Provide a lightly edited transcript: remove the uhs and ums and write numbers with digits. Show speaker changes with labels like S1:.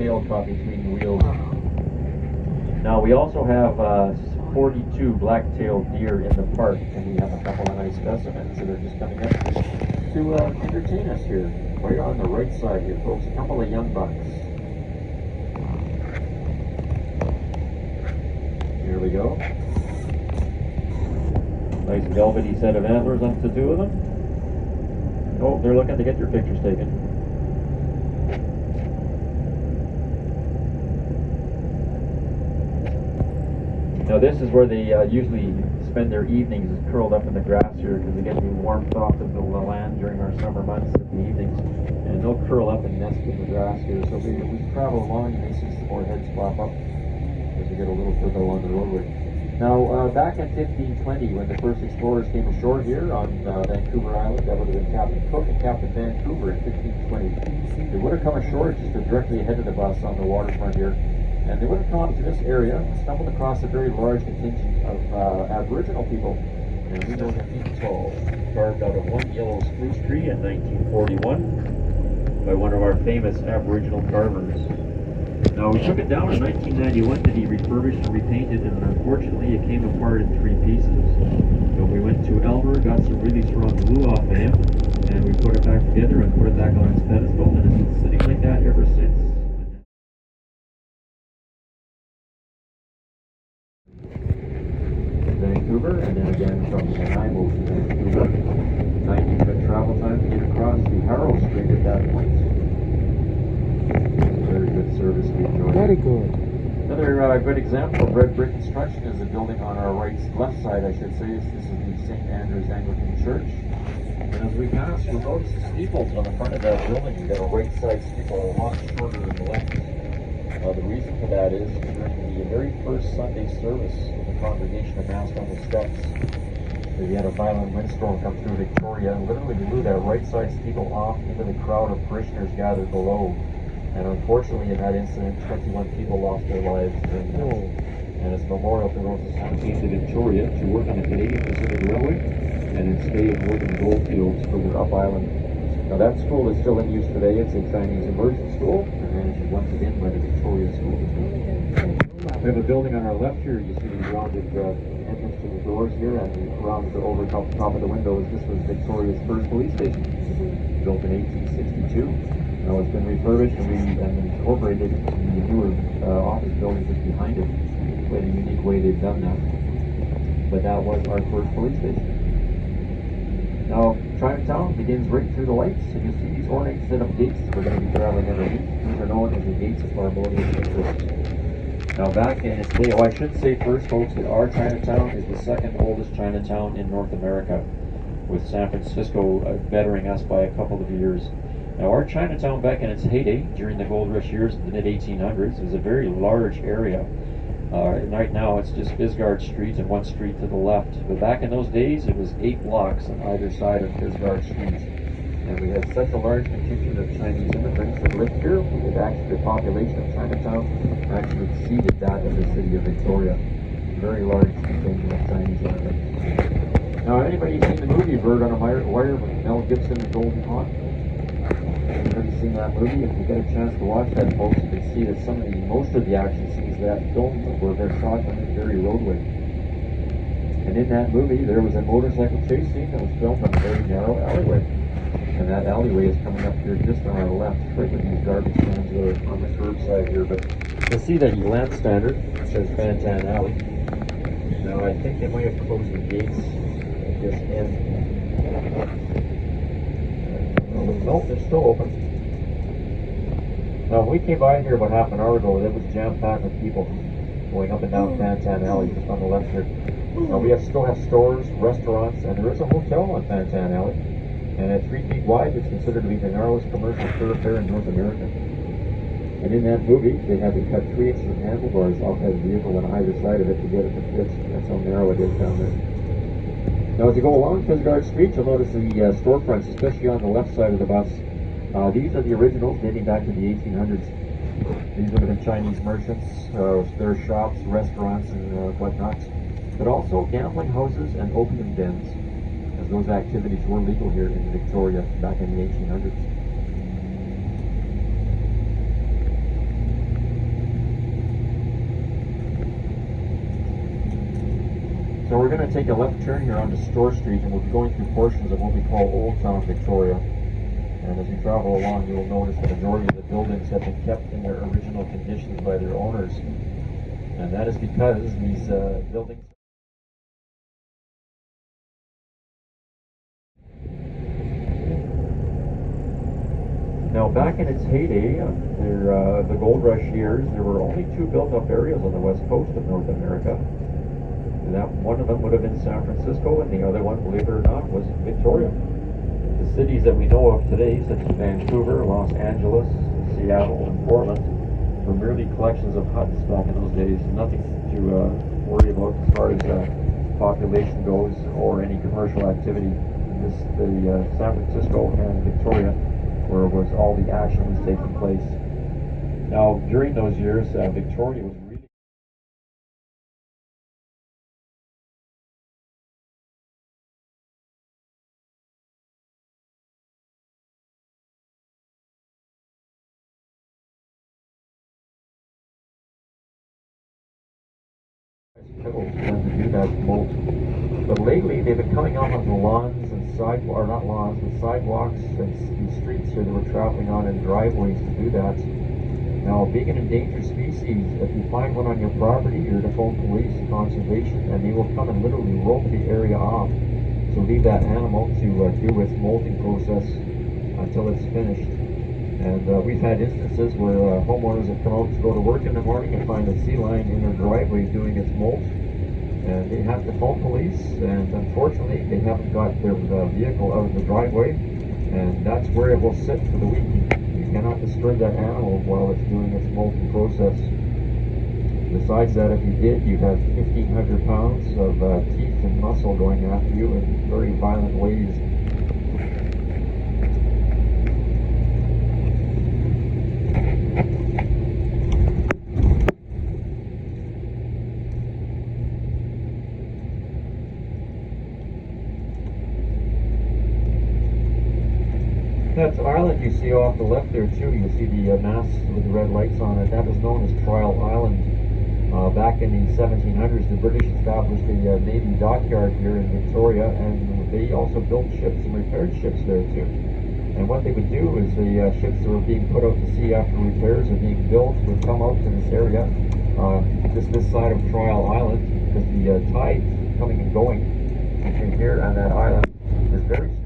S1: tail caught between the wheels. Now we also have 42 black-tailed deer in the park, and we have a couple of nice specimens that are just coming up to entertain us here. Right on the right side here, folks, a couple of young bucks. Here we go. Nice velvety set of antlers on the two of them. Oh, they're looking to get their pictures taken. Now this is where they usually spend their evenings, is curled up in the grass here, because they get the warmth off of the land during our summer months in the evenings, and they'll curl up and nest in the grass here. So we travel along, and they see some more heads pop up as we get a little further along the roadway. Now back in 1520, when the first explorers came ashore here on Vancouver Island, that would have been Captain Cook and Captain Vancouver in 1520. They would have come ashore just directly ahead of the bus on the waterfront here. And they would have come to this area and stumbled across a very large contingent of Aboriginal people. And we know that feet tall, carved out of one yellow spruce tree in 1941 by one of our famous Aboriginal carvers. Now we took it down in 1991 to be refurbished and repainted, and unfortunately it came apart in 3 pieces. So we went to Albert, got some really strong glue off of him, and we put it back together and put it back on its pedestal, and it's been sitting like that ever since. Vancouver, and then again from Nanaimo to Vancouver. 90-minute travel time to get across the Harrow Strait at that point. Very good service we enjoy.
S2: Very good.
S1: Another good example of red brick construction is the building on our left side, I should say. This is the St. Andrew's Anglican Church. And as we pass, we'll notice the steeples on the front of that building. We've got a right side steeple a lot shorter than the left. The reason for that is during the very first Sunday service, the congregation amassed on the steps. We had a violent windstorm come through Victoria and literally blew that right side steeple off into the crowd of parishioners gathered below. And unfortunately, in that incident, 21 people lost their lives during that. And as a memorial to those who came to Victoria to work on the Canadian Pacific Railway and then stay and work in goldfields further up island. Now that school is still in use today. It's a Chinese immersion school, and managed once again by the Victoria School. We have a building on our left here. You see the rounded entrance to the doors here, and around the over top of the windows. This was Victoria's first police station, built in 1862. Now it's been refurbished and incorporated in the newer office buildings just behind it. Quite a unique way they've done that. But that was our first police station. Now, Chinatown begins right through the lights, and you see these ornate set of gates we're going to be traveling underneath. These are known as the gates of harmonious interest. Now, back in its day, I should say first, folks, that our Chinatown is the second oldest Chinatown in North America, with San Francisco bettering us by a couple of years. Now, our Chinatown back in its heyday, during the gold rush years of the mid-1800s, is a very large area. Right now it's just Bisgard Street and one street to the left. But back in those days it was 8 blocks on either side of Bisgard Street. And we had such a large contingent of Chinese immigrants that lived here that actually the population of Chinatown actually exceeded that of the city of Victoria. Very large contingent of Chinese immigrants. Now, anybody seen the movie Bird on a Wire with Mel Gibson and Goldie Hawn? Anybody seen that movie? If you get a chance to watch that, folks, you can see that most of the action scenes of that film were shot on the very roadway. And in that movie, there was a motorcycle chase scene that was filmed on a very narrow alleyway. And that alleyway is coming up here just on our left, right where these garbage cans are on the curbside here. But you'll see that lamp standard says Fantan Alley. Now, I think they might have closed the gates at this end. Nope, they're still open. Now, when we came by here about half an hour ago, it was jam-packed with people going up and down Fantan Alley, just on the left here. Now, we still have stores, restaurants, and there is a hotel on Fantan Alley. And at 3 feet wide, it's considered to be the narrowest commercial thoroughfare in North America. And in that movie, they had to cut 3 inches of handlebars off that vehicle on either side of it to get it to fit. That's how narrow it is down there. Now, as you go along Bisgard Street, you'll notice the storefronts, especially on the left side of the bus. These are the originals dating back to the 1800s. These would have been Chinese merchants, their shops, restaurants, and whatnot. But also gambling houses and opium dens, as those activities were legal here in Victoria back in the 1800s. So we're going to take a left turn here onto Store Street, and we'll be going through portions of what we call Old Town Victoria. And as we travel along, you'll notice the majority of the buildings have been kept in their original conditions by their owners. And that is because these buildings... Now, back in its heyday, the gold rush years, there were only 2 built-up areas on the west coast of North America. That one of them would have been San Francisco, and the other one, believe it or not, was Victoria. The cities that we know of today, such as Vancouver, Los Angeles, Seattle, and Portland, were merely collections of huts back in those days. Nothing to worry about as far as population goes or any commercial activity. The San Francisco and Victoria, where was all the action was taking place. Now, during those years, Victoria was really... People tend to do that most. But lately, they've been coming out on the lawns and sidewalks, or not lawns, but sidewalks and these streets here that we're traveling on, and driveways to do that. Now, being an endangered species, if you find one on your property, you're to phone police, conservation, and they will come and literally rope the area off to leave that animal to do its molting process until it's finished. And we've had instances where homeowners have come out to go to work in the morning and find a sea lion in their driveway doing its molt. And they have to phone police, and unfortunately they haven't got their vehicle out of the driveway, and that's where it will sit for the week. You cannot disturb that animal while it's doing its molting process. Besides that, if you did, you'd have 1,500 pounds of teeth and muscle going after you in very violent ways. That island you see off the left there too, you'll see the mast with the red lights on it. That was known as Trial Island. Back in the 1700s, the British established a Navy dockyard here in Victoria, and they also built ships and repaired ships there too. And what they would do is the ships that were being put out to sea after repairs are being built would come out to this area, just this side of Trial Island, because the tide coming and going between here and that island is very strong.